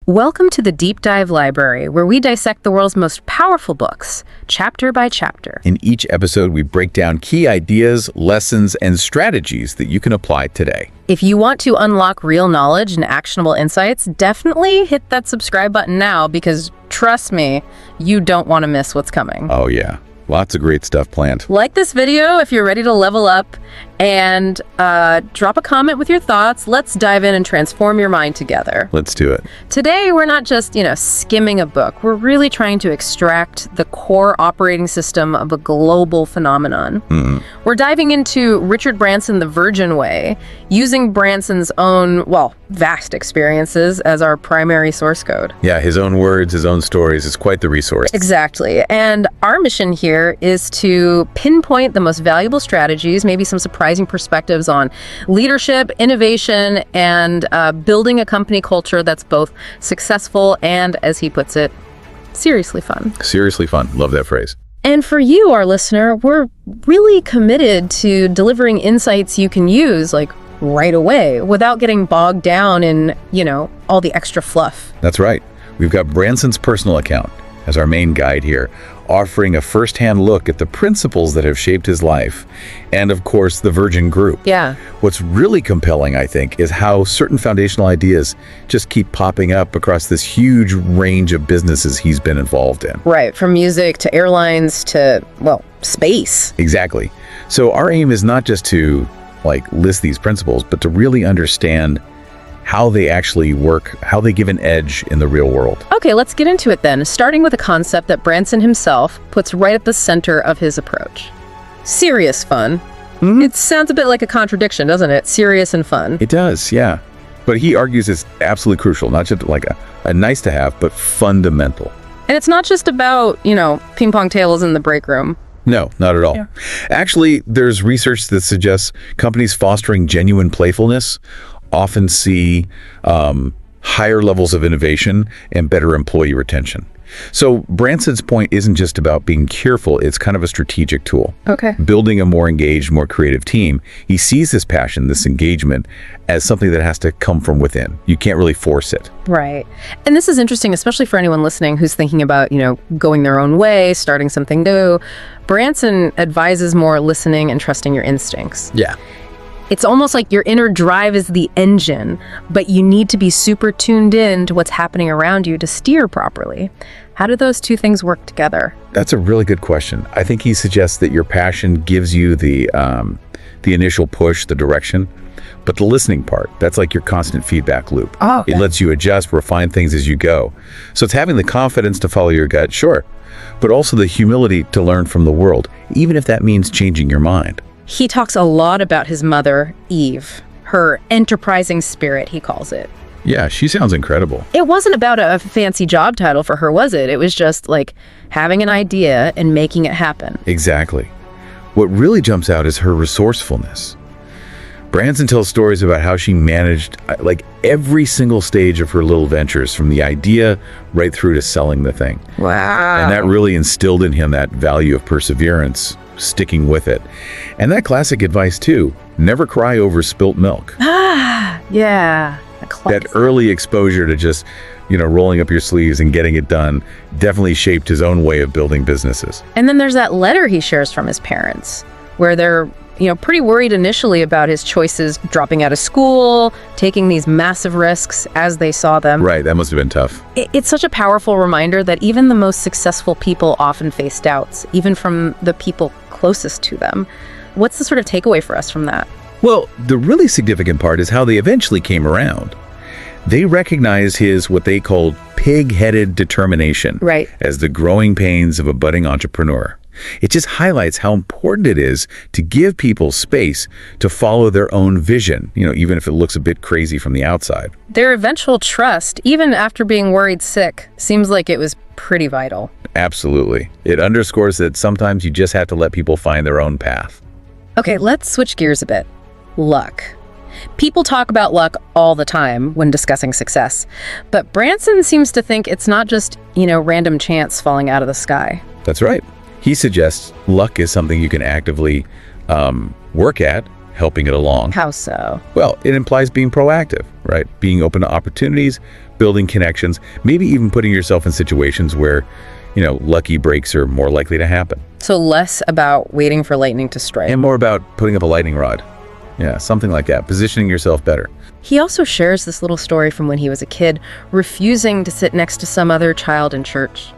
Welcome to the Deep Dive Library, where we dissect the world's most powerful books, chapter by chapter. In each episode, we break down key ideas, lessons, and strategies that you can apply today. If you want to unlock real knowledge and actionable insights, definitely hit that subscribe button now because, trust me, you don't want to miss what's coming. Oh yeah, lots of great stuff planned. Like this video if you're ready to level up, and drop a comment with your thoughts. Let's dive in and transform your mind together. Let's do it. Today, we're not just, skimming a book. We're really trying to extract the core operating system of a global phenomenon. We're diving into Richard Branson, the Virgin Way, using Branson's own, vast experiences as our primary source code. Yeah, his own words, his own stories. It's quite the resource. Exactly. And our mission here is to pinpoint the most valuable strategies, maybe some surprising perspectives on leadership, innovation, and building a company culture that's both successful and, as he puts it, seriously fun. Seriously fun. Love that phrase. And for you, our listener, we're really committed to delivering insights you can use, right away, without getting bogged down in, all the extra fluff. That's right. We've got Branson's personal account as our main guide here, offering a first-hand look at the principles that have shaped his life, and of course, the Virgin Group. Yeah. What's really compelling, I think, is how certain foundational ideas just keep popping up across this huge range of businesses he's been involved in. Right, from music to airlines to, space. Exactly. So our aim is not just to, list these principles, but to really understand how they actually work, how they give an edge in the real world. Okay, let's get into it then, starting with a concept that Branson himself puts right at the center of his approach. Serious fun. It sounds a bit like a contradiction, doesn't it? Serious and fun. It does, yeah. But he argues it's absolutely crucial, not just like a nice to have, but fundamental. And it's not just about, ping pong tables in the break room. No, not at all. Yeah. Actually, there's research that suggests companies fostering genuine playfulness often see higher levels of innovation and better employee retention. So Branson's point isn't just about being careful, it's kind of a strategic tool. Okay. Building a more engaged, more creative team. He sees this passion, this engagement, as something that has to come from within. You can't really force it. Right. And this is interesting, especially for anyone listening who's thinking about, going their own way, starting something new. Branson advises more listening and trusting your instincts. Yeah. It's almost like your inner drive is the engine, but you need to be super tuned in to what's happening around you to steer properly. How do those two things work together? That's a really good question. I think he suggests that your passion gives you the initial push, the direction, but the listening part, that's like your constant feedback loop. Oh, okay. It lets you adjust, refine things as you go. So it's having the confidence to follow your gut, sure, but also the humility to learn from the world, even if that means changing your mind. He talks a lot about his mother, Eve, her enterprising spirit, he calls it. Yeah, she sounds incredible. It wasn't about a fancy job title for her, was it? It was just having an idea and making it happen. Exactly. What really jumps out is her resourcefulness. Branson tells stories about how she managed every single stage of her little ventures, from the idea right through to selling the thing. Wow. And that really instilled in him that value of perseverance, sticking with it. And that classic advice too, never cry over spilt milk. Yeah. That early exposure to just, rolling up your sleeves and getting it done definitely shaped his own way of building businesses. And then there's that letter he shares from his parents, where they're, pretty worried initially about his choices, dropping out of school, taking these massive risks as they saw them. Right, that must have been tough. It's such a powerful reminder that even the most successful people often face doubts, even from the people closest to them. What's the sort of takeaway for us from that? Well, the really significant part is how they eventually came around. They recognized his, what they called, pig-headed determination, right, as the growing pains of a budding entrepreneur. It just highlights how important it is to give people space to follow their own vision, even if it looks a bit crazy from the outside. Their eventual trust, even after being worried sick, seems like it was pretty vital. Absolutely. It underscores that sometimes you just have to let people find their own path. Okay, let's switch gears a bit. Luck. People talk about luck all the time when discussing success, but Branson seems to think it's not just, random chance falling out of the sky. That's right. He suggests luck is something you can actively work at, helping it along. How so? Well, it implies being proactive, right? Being open to opportunities, building connections, maybe even putting yourself in situations where, lucky breaks are more likely to happen. So less about waiting for lightning to strike. And more about putting up a lightning rod. Yeah, something like that, positioning yourself better. He also shares this little story from when he was a kid, refusing to sit next to some other child in church.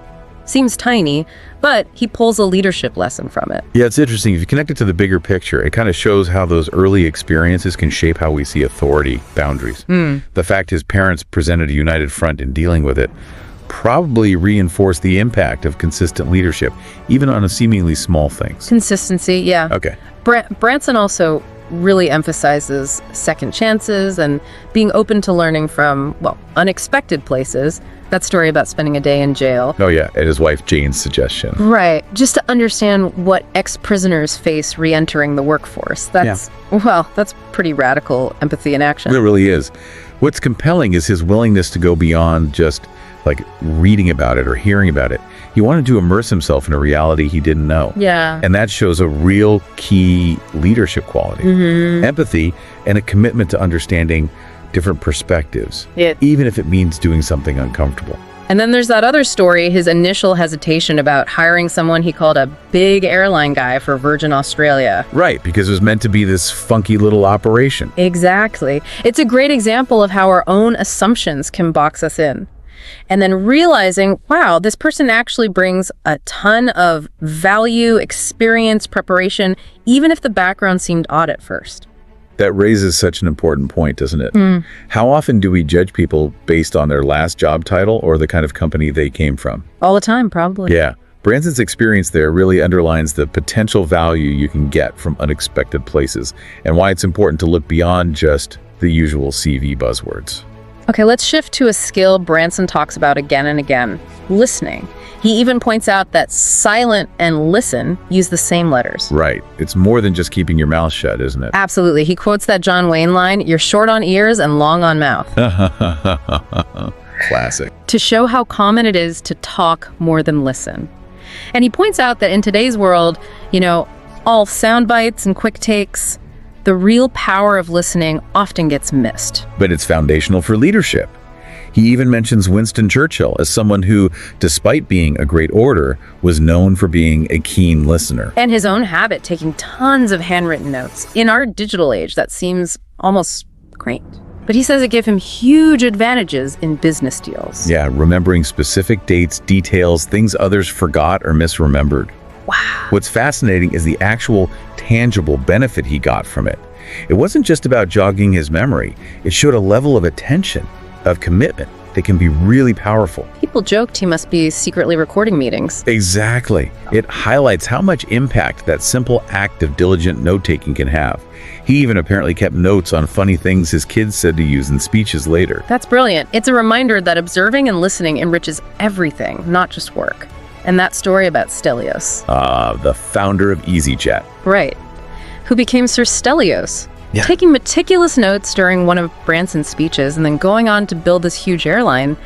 Seems tiny, but he pulls a leadership lesson from it. Yeah, it's interesting. If you connect it to the bigger picture, it kind of shows how those early experiences can shape how we see authority boundaries. The fact his parents presented a united front in dealing with it probably reinforced the impact of consistent leadership, even on a seemingly small things. Consistency, yeah. Okay. Branson also really emphasizes second chances and being open to learning from, unexpected places. That story about spending a day in jail. Oh yeah, at his wife Jane's suggestion. Right, just to understand what ex-prisoners face re-entering the workforce. That's pretty radical empathy in action. It really is. What's compelling is his willingness to go beyond just like reading about it or hearing about it. He wanted to immerse himself in a reality he didn't know. Yeah. And that shows a real key leadership quality. Empathy and a commitment to understanding different perspectives, even if it means doing something uncomfortable. And then there's that other story, his initial hesitation about hiring someone he called a big airline guy for Virgin Australia. Right, because it was meant to be this funky little operation. Exactly. It's a great example of how our own assumptions can box us in. And then realizing, wow, this person actually brings a ton of value, experience, preparation, even if the background seemed odd at first. That raises such an important point, doesn't it? How often do we judge people based on their last job title or the kind of company they came from? All the time, probably. Yeah. Branson's experience there really underlines the potential value you can get from unexpected places and why it's important to look beyond just the usual CV buzzwords. Okay, let's shift to a skill Branson talks about again and again, listening. He even points out that silent and listen use the same letters. Right. It's more than just keeping your mouth shut, isn't it? Absolutely. He quotes that John Wayne line, "You're short on ears and long on mouth." Classic. To show how common it is to talk more than listen. And he points out that in today's world, all sound bites and quick takes, the real power of listening often gets missed. But it's foundational for leadership. He even mentions Winston Churchill as someone who, despite being a great orator, was known for being a keen listener. And his own habit, taking tons of handwritten notes. In our digital age, that seems almost quaint. But he says it gave him huge advantages in business deals. Yeah, remembering specific dates, details, things others forgot or misremembered. Wow. What's fascinating is the actual tangible benefit he got from it. It wasn't just about jogging his memory. It showed a level of attention, of commitment that can be really powerful. People joked he must be secretly recording meetings. Exactly. It highlights how much impact that simple act of diligent note-taking can have. He even apparently kept notes on funny things his kids said to use in speeches later. That's brilliant. It's a reminder that observing and listening enriches everything, not just work. And that story about Stelios. The founder of EasyJet. Right. Who became Sir Stelios. Yeah. Taking meticulous notes during one of Branson's speeches and then going on to build this huge airline.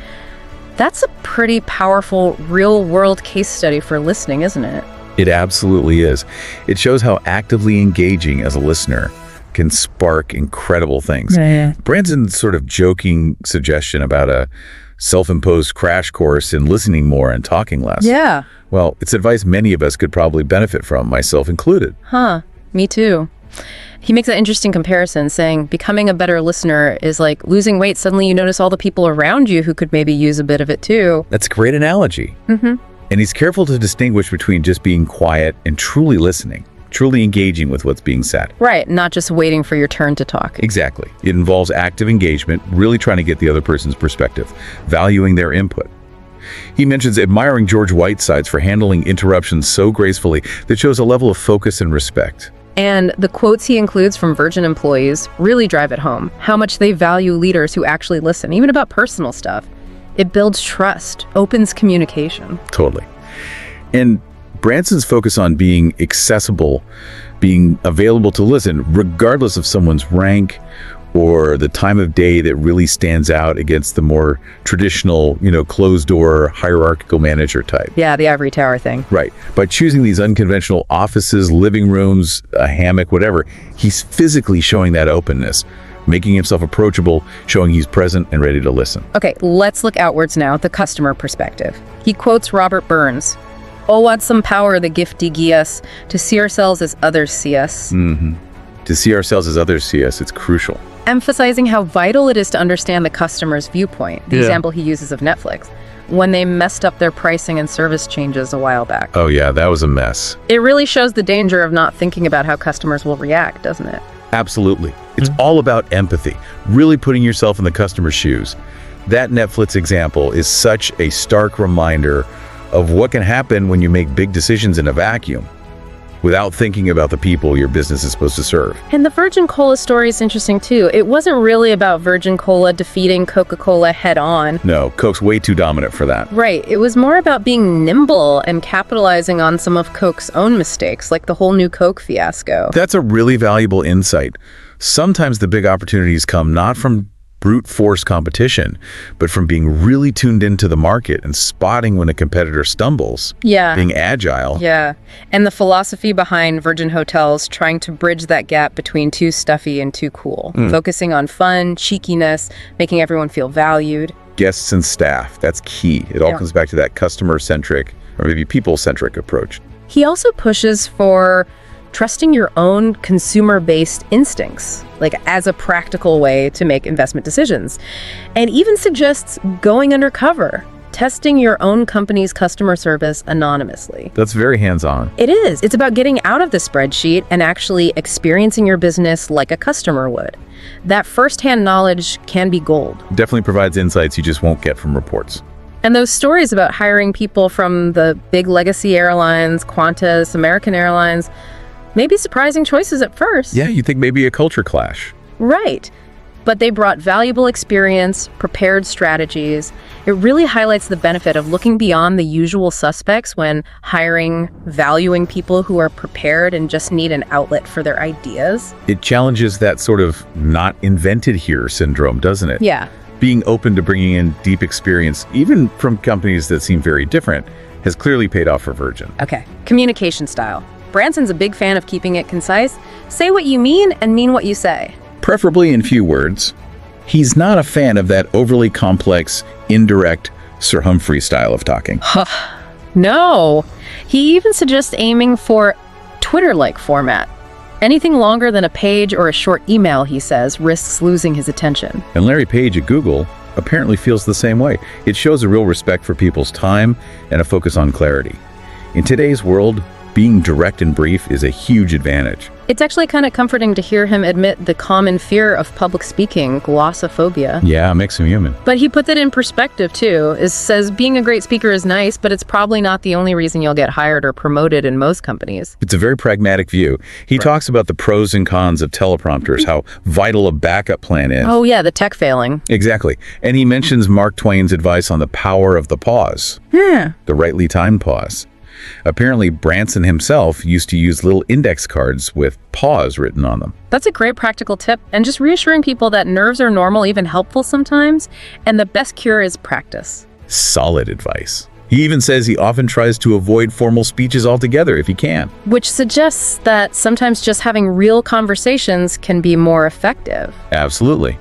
That's a pretty powerful real-world case study for listening, isn't it? It absolutely is. It shows how actively engaging as a listener can spark incredible things. Yeah. Branson's sort of joking suggestion about a self-imposed crash course in listening more and talking less. Yeah. Well, it's advice many of us could probably benefit from, myself included. Huh. Me too. He makes an interesting comparison, saying becoming a better listener is like losing weight. Suddenly you notice all the people around you who could maybe use a bit of it too. That's a great analogy. And he's careful to distinguish between just being quiet and truly listening, truly engaging with what's being said. Right, not just waiting for your turn to talk. Exactly. It involves active engagement, really trying to get the other person's perspective, valuing their input. He mentions admiring George Whitesides for handling interruptions so gracefully that shows a level of focus and respect. And the quotes he includes from Virgin employees really drive it home, how much they value leaders who actually listen, even about personal stuff. It builds trust, opens communication. Totally. And Branson's focus on being accessible, being available to listen, regardless of someone's rank or the time of day, that really stands out against the more traditional, closed-door, hierarchical manager type. Yeah, the ivory tower thing. Right. By choosing these unconventional offices, living rooms, a hammock, whatever, he's physically showing that openness, making himself approachable, showing he's present and ready to listen. Okay, let's look outwards now, the customer perspective. He quotes Robert Burns. "Oh, what some power the gifty gie us, to see ourselves as others see us." To see ourselves as others see us, it's crucial. Emphasizing how vital it is to understand the customer's viewpoint. The example he uses of Netflix, when they messed up their pricing and service changes a while back. Oh yeah, that was a mess. It really shows the danger of not thinking about how customers will react, doesn't it? Absolutely. It's all about empathy, really putting yourself in the customer's shoes. That Netflix example is such a stark reminder of what can happen when you make big decisions in a vacuum without thinking about the people your business is supposed to serve. And the Virgin Cola story is interesting too. It wasn't really about Virgin Cola defeating Coca-Cola head on. No, Coke's way too dominant for that. Right. It was more about being nimble and capitalizing on some of Coke's own mistakes, like the whole new Coke fiasco. That's a really valuable insight. Sometimes the big opportunities come not from brute force competition, but from being really tuned into the market and spotting when a competitor stumbles. Yeah. Being agile. Yeah. And the philosophy behind Virgin Hotels trying to bridge that gap between too stuffy and too cool. Focusing on fun, cheekiness, making everyone feel valued. Guests and staff, that's key. It all comes back to that customer-centric, or maybe people-centric approach. He also pushes for trusting your own consumer-based instincts, like as a practical way to make investment decisions. And even suggests going undercover, testing your own company's customer service anonymously. That's very hands-on. It is. It's about getting out of the spreadsheet and actually experiencing your business like a customer would. That first-hand knowledge can be gold. Definitely provides insights you just won't get from reports. And those stories about hiring people from the big legacy airlines, Qantas, American Airlines, maybe surprising choices at first. Yeah, you think maybe a culture clash. Right. But they brought valuable experience, prepared strategies. It really highlights the benefit of looking beyond the usual suspects when hiring, valuing people who are prepared and just need an outlet for their ideas. It challenges that sort of not invented here syndrome, doesn't it? Yeah. Being open to bringing in deep experience, even from companies that seem very different, has clearly paid off for Virgin. Okay. Communication style. Branson's a big fan of keeping it concise. Say what you mean and mean what you say. Preferably in few words. He's not a fan of that overly complex, indirect Sir Humphrey style of talking. No. He even suggests aiming for Twitter-like format. Anything longer than a page or a short email, he says, risks losing his attention. And Larry Page at Google apparently feels the same way. It shows a real respect for people's time and a focus on clarity. In today's world, being direct and brief is a huge advantage. It's actually kind of comforting to hear him admit the common fear of public speaking, glossophobia. Yeah, it makes him human. But he puts it in perspective, too. Says being a great speaker is nice, but it's probably not the only reason you'll get hired or promoted in most companies. It's a very pragmatic view. He talks about the pros and cons of teleprompters, how vital a backup plan is. Oh, yeah, the tech failing. Exactly. And he mentions Mark Twain's advice on the power of the pause. Yeah. The rightly timed pause. Apparently, Branson himself used to use little index cards with pause written on them. That's a great practical tip, and just reassuring people that nerves are normal, even helpful sometimes, and the best cure is practice. Solid advice. He even says he often tries to avoid formal speeches altogether if he can. Which suggests that sometimes just having real conversations can be more effective. Absolutely.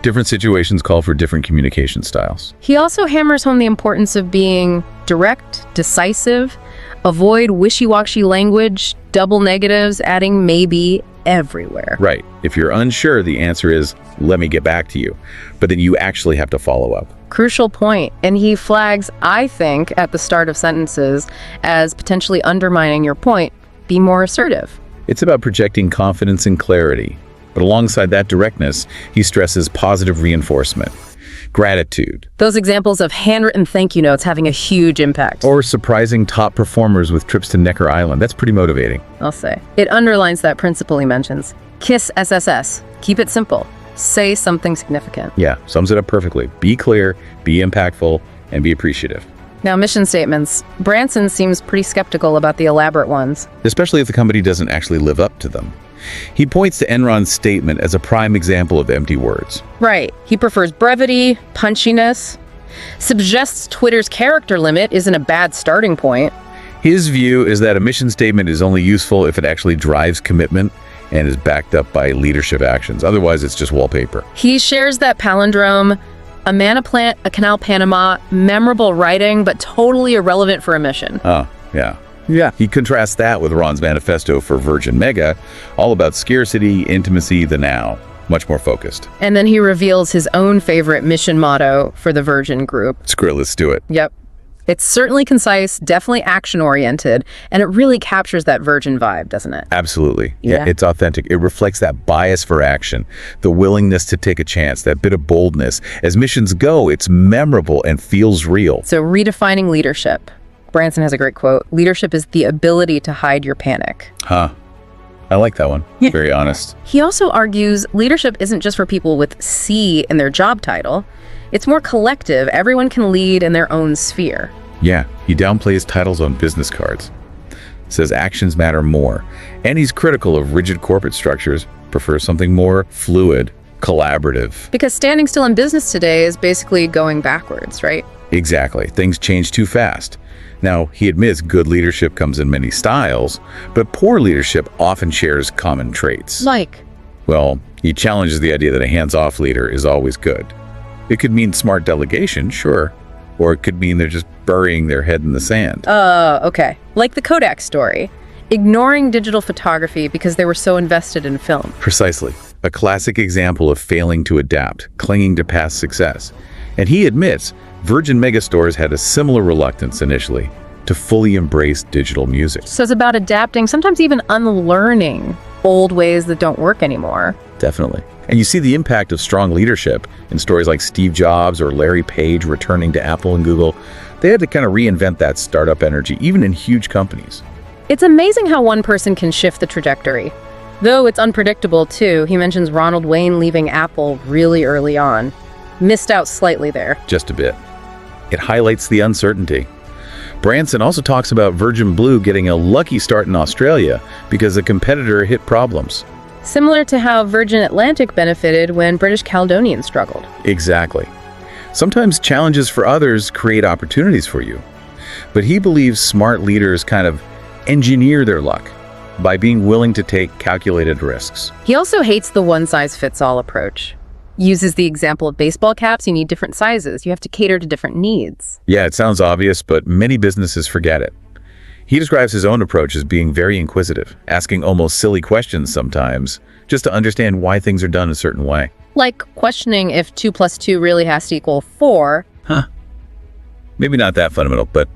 Different situations call for different communication styles. He also hammers home the importance of being direct, decisive, avoid wishy-washy language, double negatives, adding maybe everywhere. Right. If you're unsure, the answer is, let me get back to you. But then you actually have to follow up. Crucial point. And he flags, I think, at the start of sentences as potentially undermining your point. Be more assertive. It's about projecting confidence and clarity. But alongside that directness, he stresses positive reinforcement. Gratitude. Those examples of handwritten thank you notes having a huge impact. Or surprising top performers with trips to Necker Island. That's pretty motivating. I'll say. It underlines that principle he mentions. KISS SSS. Keep it simple. Say something significant. Yeah, sums it up perfectly. Be clear, be impactful, and be appreciative. Now, mission statements. Branson seems pretty skeptical about the elaborate ones. Especially if the company doesn't actually live up to them. He points to Enron's statement as a prime example of empty words. Right. He prefers brevity, punchiness, suggests Twitter's character limit isn't a bad starting point. His view is that a mission statement is only useful if it actually drives commitment and is backed up by leadership actions. Otherwise, it's just wallpaper. He shares that palindrome, a man, a plant, a canal, Panama, memorable writing, but totally irrelevant for a mission. Oh, yeah. Yeah. He contrasts that with Ron's manifesto for Virgin Mega, all about scarcity, intimacy, the now. Much more focused. And then he reveals his own favorite mission motto for the Virgin Group. Screw it, let's do it. Yep. It's certainly concise, definitely action-oriented, and it really captures that Virgin vibe, doesn't it? Absolutely. Yeah, it's authentic. It reflects that bias for action, the willingness to take a chance, that bit of boldness. As missions go, it's memorable and feels real. So redefining leadership. Branson has a great quote. Leadership is the ability to hide your panic. Huh. I like that one. Yeah. Very honest. He also argues leadership isn't just for people with C in their job title. It's more collective. Everyone can lead in their own sphere. Yeah, he downplays titles on business cards. Says actions matter more. And he's critical of rigid corporate structures, prefers something more fluid, collaborative. Because standing still in business today is basically going backwards, right? Exactly. Things change too fast. Now, he admits good leadership comes in many styles, but poor leadership often shares common traits. Like? Well, he challenges the idea that a hands-off leader is always good. It could mean smart delegation, sure, or it could mean they're just burying their head in the sand. Okay. Like the Kodak story, ignoring digital photography because they were so invested in film. Precisely. A classic example of failing to adapt, clinging to past success. And he admits Virgin Megastores had a similar reluctance initially to fully embrace digital music. So it's about adapting, sometimes even unlearning old ways that don't work anymore. Definitely. And you see the impact of strong leadership in stories like Steve Jobs or Larry Page returning to Apple and Google. They had to kind of reinvent that startup energy, even in huge companies. It's amazing how one person can shift the trajectory. Though it's unpredictable, too. He mentions Ronald Wayne leaving Apple really early on. Missed out slightly there. Just a bit. It highlights the uncertainty. Branson also talks about Virgin Blue getting a lucky start in Australia because a competitor hit problems. Similar to how Virgin Atlantic benefited when British Caledonian struggled. Exactly. Sometimes challenges for others create opportunities for you. But he believes smart leaders kind of engineer their luck by being willing to take calculated risks. He also hates the one-size-fits-all approach. Uses the example of baseball caps. You need different sizes. You have to cater to different needs. Yeah, it sounds obvious, but many businesses forget it. He describes his own approach as being very inquisitive, asking almost silly questions sometimes, just to understand why things are done a certain way. Like questioning if 2 + 2 really has to equal 4. Maybe not that fundamental, but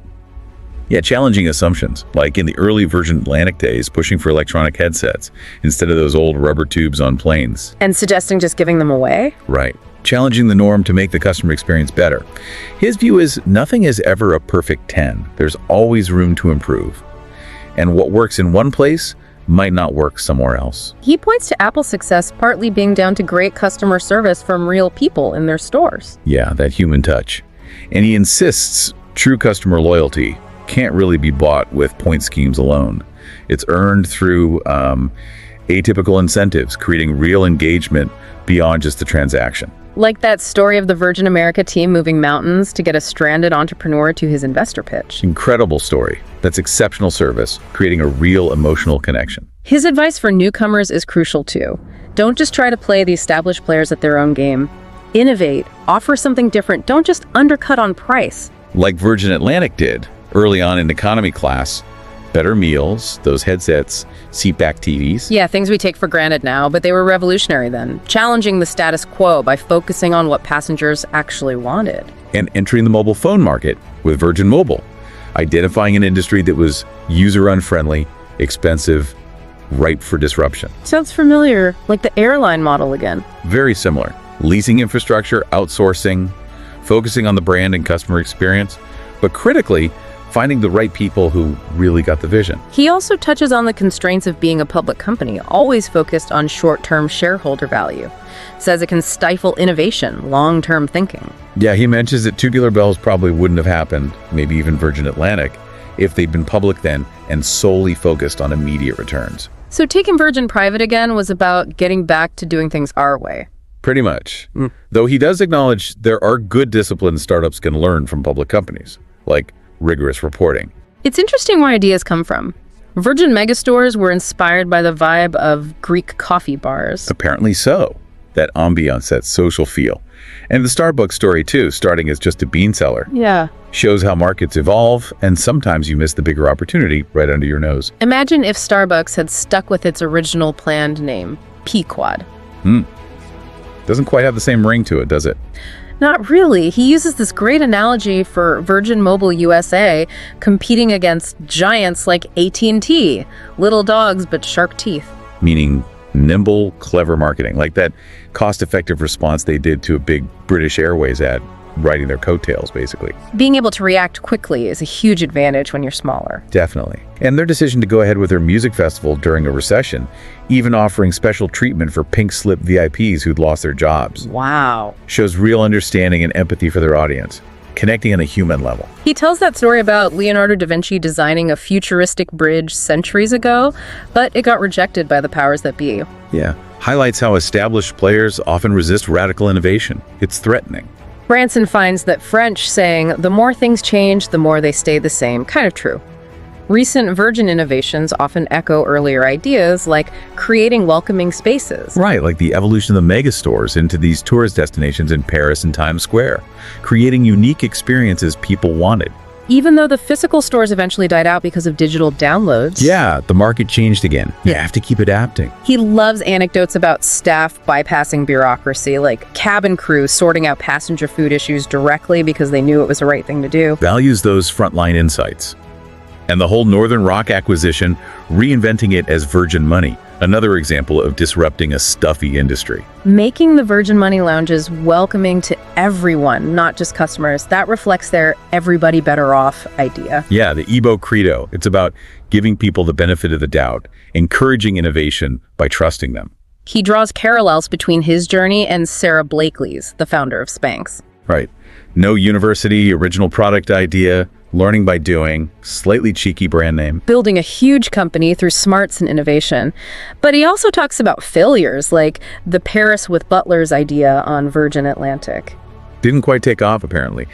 yeah, challenging assumptions, like in the early Virgin Atlantic days, pushing for electronic headsets instead of those old rubber tubes on planes. And suggesting just giving them away? Right. Challenging the norm to make the customer experience better. His view is nothing is ever a perfect 10. There's always room to improve. And what works in one place might not work somewhere else. He points to Apple's success partly being down to great customer service from real people in their stores. Yeah, that human touch. And he insists true customer loyalty can't really be bought with point schemes alone. It's earned through atypical incentives, creating real engagement beyond just the transaction. Like that story of the Virgin America team moving mountains to get a stranded entrepreneur to his investor pitch. Incredible story. That's exceptional service, creating a real emotional connection. His advice for newcomers is crucial too. Don't just try to play the established players at their own game. Innovate, offer something different, don't just undercut on price. Like Virgin Atlantic did early on in economy class. Better meals, those headsets, seatback TVs. Yeah, things we take for granted now, but they were revolutionary then, challenging the status quo by focusing on what passengers actually wanted. And entering the mobile phone market with Virgin Mobile, identifying an industry that was user-unfriendly, expensive, ripe for disruption. Sounds familiar, like the airline model again. Very similar. Leasing infrastructure, outsourcing, focusing on the brand and customer experience, but critically, finding the right people who really got the vision. He also touches on the constraints of being a public company, always focused on short-term shareholder value. Says it can stifle innovation, long-term thinking. Yeah, he mentions that Tubular Bells probably wouldn't have happened, maybe even Virgin Atlantic, if they'd been public then and solely focused on immediate returns. So taking Virgin private again was about getting back to doing things our way. Pretty much. Though he does acknowledge there are good disciplines startups can learn from public companies, like rigorous reporting. It's interesting where ideas come from. Virgin megastores were inspired by the vibe of Greek coffee bars. Apparently so. That ambiance, that social feel. And the Starbucks story, too, starting as just a bean seller. Yeah. Shows how markets evolve, and sometimes you miss the bigger opportunity right under your nose. Imagine if Starbucks had stuck with its original planned name, Pequod. Doesn't quite have the same ring to it, does it? Not really. He uses this great analogy for Virgin Mobile USA competing against giants like AT&T. Little dogs, but sharp teeth. Meaning nimble, clever marketing, like that cost-effective response they did to a big British Airways ad, riding their coattails, basically. Being able to react quickly is a huge advantage when you're smaller. Definitely. And their decision to go ahead with their music festival during a recession, even offering special treatment for pink slip VIPs who'd lost their jobs. Wow. Shows real understanding and empathy for their audience, connecting on a human level. He tells that story about Leonardo da Vinci designing a futuristic bridge centuries ago, but it got rejected by the powers that be. Yeah. Highlights how established players often resist radical innovation. It's threatening. Branson finds that French saying, "the more things change, the more they stay the same," kind of true. Recent Virgin innovations often echo earlier ideas, like creating welcoming spaces. Right, like the evolution of the megastores into these tourist destinations in Paris and Times Square, creating unique experiences people wanted. Even though the physical stores eventually died out because of digital downloads. Yeah, the market changed again. You have to keep adapting. He loves anecdotes about staff bypassing bureaucracy, like cabin crew sorting out passenger food issues directly because they knew it was the right thing to do. Values those frontline insights. And the whole Northern Rock acquisition, reinventing it as Virgin Money, another example of disrupting a stuffy industry. Making the Virgin Money lounges welcoming to everyone, not just customers, that reflects their everybody better off idea. Yeah, the EBO credo. It's about giving people the benefit of the doubt, encouraging innovation by trusting them. He draws parallels between his journey and Sarah Blakely's, the founder of Spanx. Right. No university, original product idea, learning by doing, slightly cheeky brand name. Building a huge company through smarts and innovation. But he also talks about failures, like the Paris with Butlers idea on Virgin Atlantic. Didn't quite take off, apparently.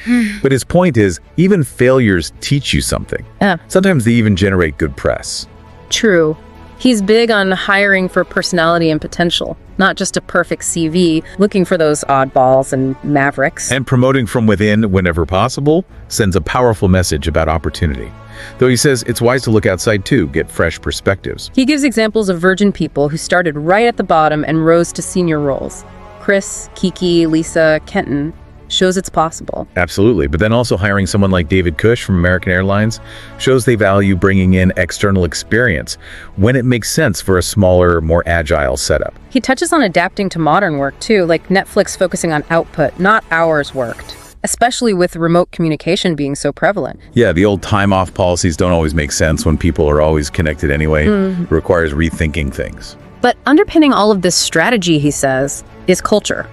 But his point is, even failures teach you something. Sometimes they even generate good press. True. He's big on hiring for personality and potential, not just a perfect CV, looking for those oddballs and mavericks. And promoting from within whenever possible sends a powerful message about opportunity. Though he says it's wise to look outside too, get fresh perspectives. He gives examples of Virgin people who started right at the bottom and rose to senior roles. Chris, Kiki, Lisa, Kenton. Shows it's possible. Absolutely, but then also hiring someone like David Cush from American Airlines shows they value bringing in external experience when it makes sense for a smaller, more agile setup. He touches on adapting to modern work too, like Netflix focusing on output, not hours worked, especially with remote communication being so prevalent. Yeah, the old time-off policies don't always make sense when people are always connected anyway. It requires rethinking things. But underpinning all of this strategy, he says, is culture.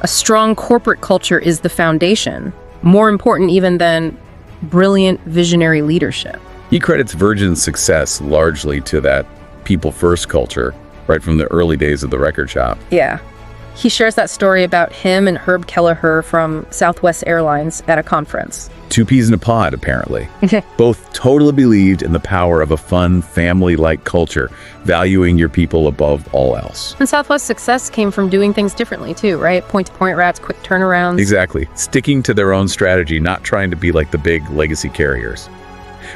A strong corporate culture is the foundation, more important even than brilliant visionary leadership. He credits Virgin's success largely to that people-first culture, right from the early days of the record shop. Yeah. He shares that story about him and Herb Kelleher from Southwest Airlines at a conference. Two peas in a pod, apparently. Both totally believed in the power of a fun, family-like culture, valuing your people above all else. And Southwest's success came from doing things differently too, right? Point-to-point routes, quick turnarounds. Exactly. Sticking to their own strategy, not trying to be like the big legacy carriers.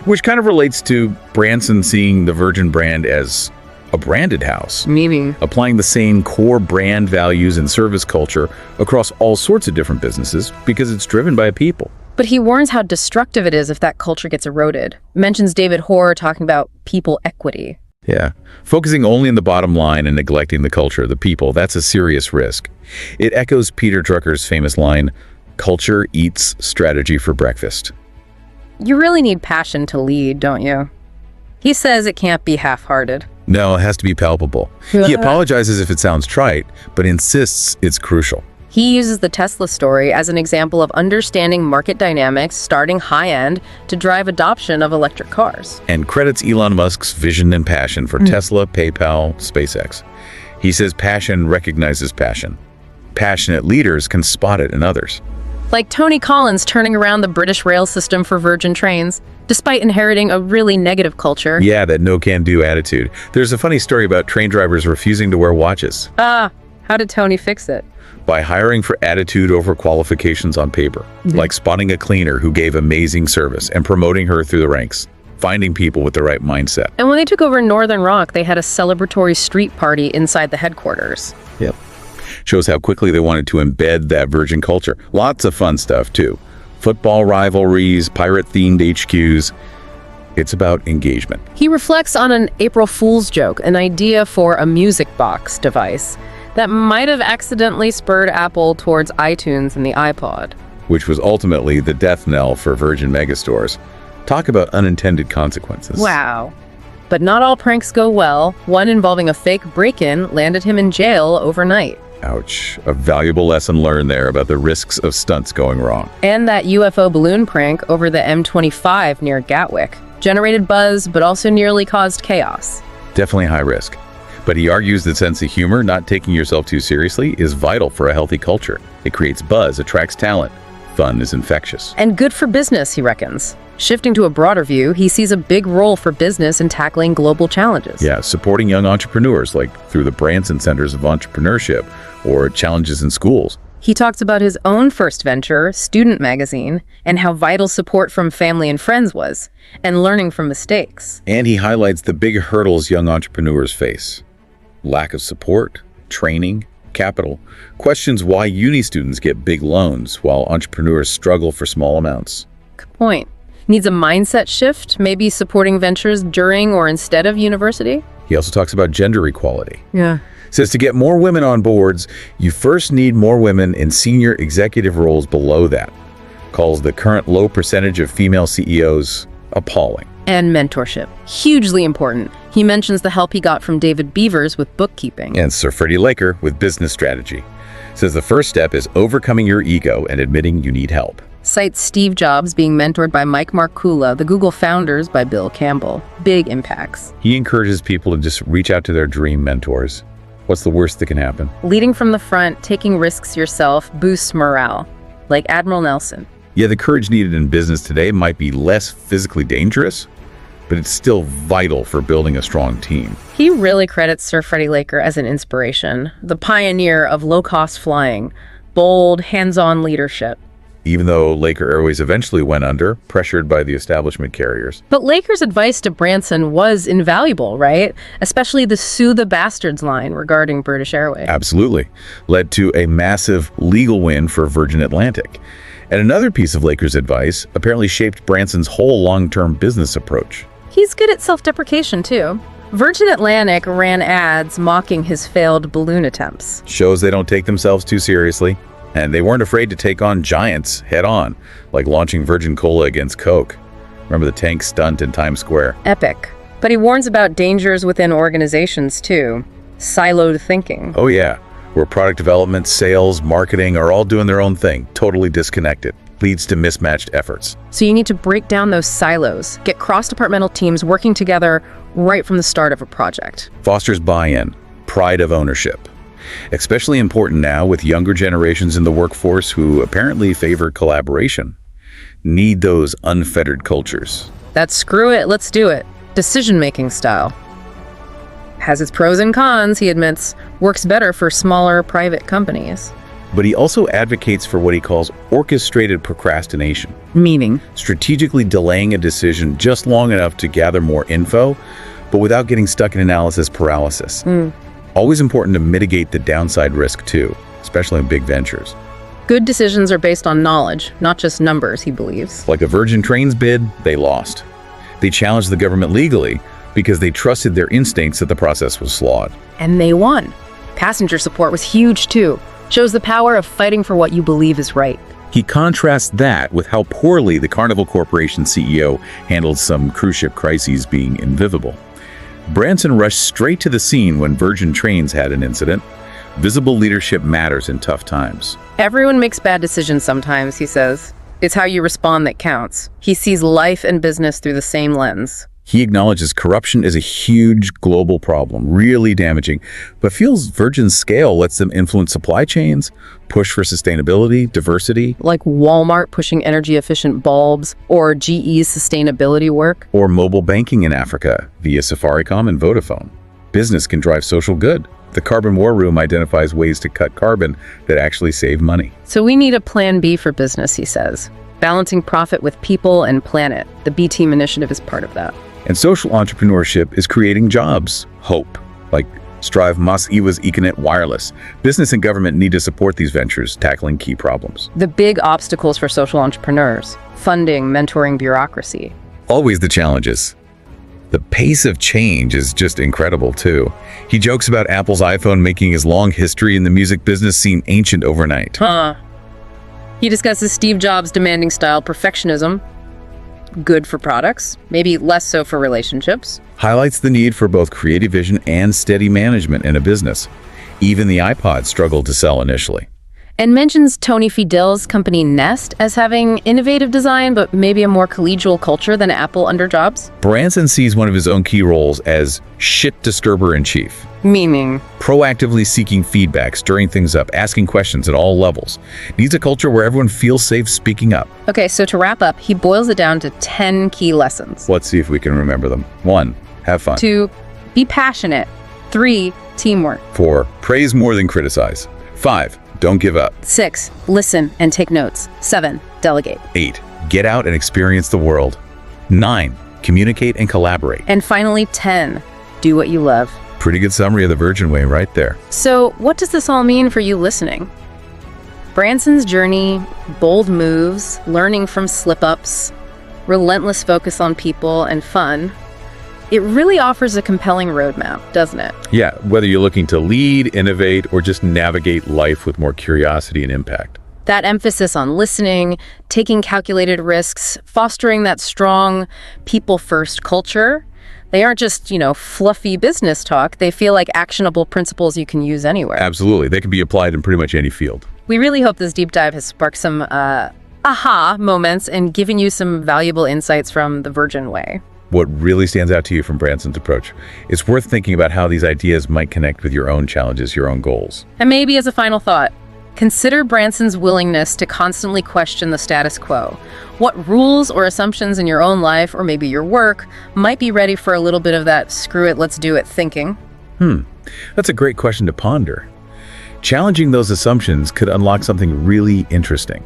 Which kind of relates to Branson seeing the Virgin brand as a branded house. Meaning? Applying the same core brand values and service culture across all sorts of different businesses because it's driven by people. But he warns how destructive it is if that culture gets eroded. Mentions David Hoare talking about people equity. Yeah. Focusing only on the bottom line and neglecting the culture, the people, that's a serious risk. It echoes Peter Drucker's famous line, "Culture eats strategy for breakfast." You really need passion to lead, don't you? He says it can't be half-hearted. No, it has to be palpable. He apologizes if it sounds trite, but insists it's crucial. He uses the Tesla story as an example of understanding market dynamics, starting high-end, to drive adoption of electric cars. And credits Elon Musk's vision and passion for Tesla, PayPal, SpaceX. He says passion recognizes passion. Passionate leaders can spot it in others. Like Tony Collins turning around the British rail system for Virgin Trains, despite inheriting a really negative culture. Yeah, that no-can-do attitude. There's a funny story about train drivers refusing to wear watches. How did Tony fix it? By hiring for attitude over qualifications on paper, like spotting a cleaner who gave amazing service and promoting her through the ranks, finding people with the right mindset. And when they took over Northern Rock, they had a celebratory street party inside the headquarters. Yep. Shows how quickly they wanted to embed that Virgin culture. Lots of fun stuff, too. Football rivalries, pirate-themed HQs. It's about engagement. He reflects on an April Fool's joke, an idea for a music box device that might have accidentally spurred Apple towards iTunes and the iPod. Which was ultimately the death knell for Virgin megastores. Talk about unintended consequences. Wow. But not all pranks go well. One involving a fake break-in landed him in jail overnight. Ouch. A valuable lesson learned there about the risks of stunts going wrong. And that UFO balloon prank over the M25 near Gatwick generated buzz, but also nearly caused chaos. Definitely high risk. But he argues that sense of humor, not taking yourself too seriously, is vital for a healthy culture. It creates buzz, attracts talent. Fun is infectious. And good for business, he reckons. Shifting to a broader view, he sees a big role for business in tackling global challenges. Yeah, supporting young entrepreneurs, like through the Branson Centers of Entrepreneurship or challenges in schools. He talks about his own first venture, Student Magazine, and how vital support from family and friends was, and learning from mistakes. And he highlights the big hurdles young entrepreneurs face. Lack of support, training, capital. Questions why uni students get big loans while entrepreneurs struggle for small amounts. Good point. Needs a mindset shift, maybe supporting ventures during or instead of university? He also talks about gender equality. Yeah. Says to get more women on boards, you first need more women in senior executive roles below that. Calls the current low percentage of female CEOs appalling. And mentorship. Hugely important. He mentions the help he got from David Beavers with bookkeeping. And Sir Freddie Laker with business strategy. Says the first step is overcoming your ego and admitting you need help. Cites Steve Jobs being mentored by Mike Markula, the Google founders by Bill Campbell. Big impacts. He encourages people to just reach out to their dream mentors. What's the worst that can happen? Leading from the front, taking risks yourself, boosts morale. Like Admiral Nelson. Yeah, the courage needed in business today might be less physically dangerous, but it's still vital for building a strong team. He really credits Sir Freddie Laker as an inspiration, the pioneer of low-cost flying, bold, hands-on leadership. Even though Laker Airways eventually went under, pressured by the establishment carriers. But Laker's advice to Branson was invaluable, right? Especially the sue the bastards line regarding British Airways. Absolutely. Led to a massive legal win for Virgin Atlantic. And another piece of Laker's advice apparently shaped Branson's whole long-term business approach. He's good at self-deprecation, too. Virgin Atlantic ran ads mocking his failed balloon attempts. Shows they don't take themselves too seriously. And they weren't afraid to take on giants head-on, like launching Virgin Cola against Coke. Remember the tank stunt in Times Square? Epic. But he warns about dangers within organizations, too. Siloed thinking. Oh yeah, where product development, sales, marketing are all doing their own thing, totally disconnected. Leads to mismatched efforts. So you need to break down those silos, get cross-departmental teams working together right from the start of a project. Fosters buy-in, pride of ownership. Especially important now with younger generations in the workforce who apparently favor collaboration. Need those unfettered cultures. That's screw it, let's do it. Decision-making style. Has its pros and cons, he admits. Works better for smaller private companies. But he also advocates for what he calls orchestrated procrastination. Meaning? Strategically delaying a decision just long enough to gather more info, but without getting stuck in analysis paralysis. Always important to mitigate the downside risk too, especially in big ventures. Good decisions are based on knowledge, not just numbers, he believes. Like the Virgin Trains bid, they lost. They challenged the government legally because they trusted their instincts that the process was flawed. And they won. Passenger support was huge too. Shows the power of fighting for what you believe is right. He contrasts that with how poorly the Carnival Corporation CEO handled some cruise ship crises being invisible. Branson rushed straight to the scene when Virgin Trains had an incident. Visible leadership matters in tough times. Everyone makes bad decisions sometimes, he says. It's how you respond that counts. He sees life and business through the same lens. He acknowledges corruption is a huge global problem, really damaging, but feels Virgin's scale lets them influence supply chains, push for sustainability, diversity. Like Walmart pushing energy-efficient bulbs, or GE's sustainability work. Or mobile banking in Africa via Safaricom and Vodafone. Business can drive social good. The Carbon War Room identifies ways to cut carbon that actually save money. So we need a plan B for business, he says. Balancing profit with people and planet. The B Team initiative is part of that. And social entrepreneurship is creating jobs. Hope. Like Strive Mas Iwa's Econet Wireless. Business and government need to support these ventures, tackling key problems. The big obstacles for social entrepreneurs. Funding, mentoring, bureaucracy. Always the challenges. The pace of change is just incredible, too. He jokes about Apple's iPhone making his long history in the music business seem ancient overnight. He discusses Steve Jobs' demanding style perfectionism. Good for products, maybe less so for relationships. Highlights the need for both creative vision and steady management in a business. Even the iPod struggled to sell initially. And mentions Tony Fidel's company Nest as having innovative design, but maybe a more collegial culture than Apple under Jobs. Branson sees one of his own key roles as shit disturber-in-chief. Meaning? Proactively seeking feedback, stirring things up, asking questions at all levels. Needs a culture where everyone feels safe speaking up. Okay, so to wrap up, he boils it down to 10 key lessons. Let's see if we can remember them. 1. Have fun. 2. Be passionate. 3. Teamwork. 4. Praise more than criticize. 5. Don't give up. 6. Listen and take notes. 7. Delegate. 8. Get out and experience the world. 9. Communicate and collaborate. And finally, 10. Do what you love. Pretty good summary of the Virgin Way right there. So what does this all mean for you listening? Branson's journey, bold moves, learning from slip-ups, relentless focus on people, and fun. It really offers a compelling roadmap, doesn't it? Yeah, whether you're looking to lead, innovate, or just navigate life with more curiosity and impact. That emphasis on listening, taking calculated risks, fostering that strong people-first culture. They aren't just, fluffy business talk. They feel like actionable principles you can use anywhere. Absolutely. They can be applied in pretty much any field. We really hope this deep dive has sparked some aha moments and given you some valuable insights from the Virgin Way. What really stands out to you from Branson's approach? It's worth thinking about how these ideas might connect with your own challenges, your own goals. And maybe as a final thought, consider Branson's willingness to constantly question the status quo. What rules or assumptions in your own life, or maybe your work, might be ready for a little bit of that screw it, let's do it thinking? That's a great question to ponder. Challenging those assumptions could unlock something really interesting.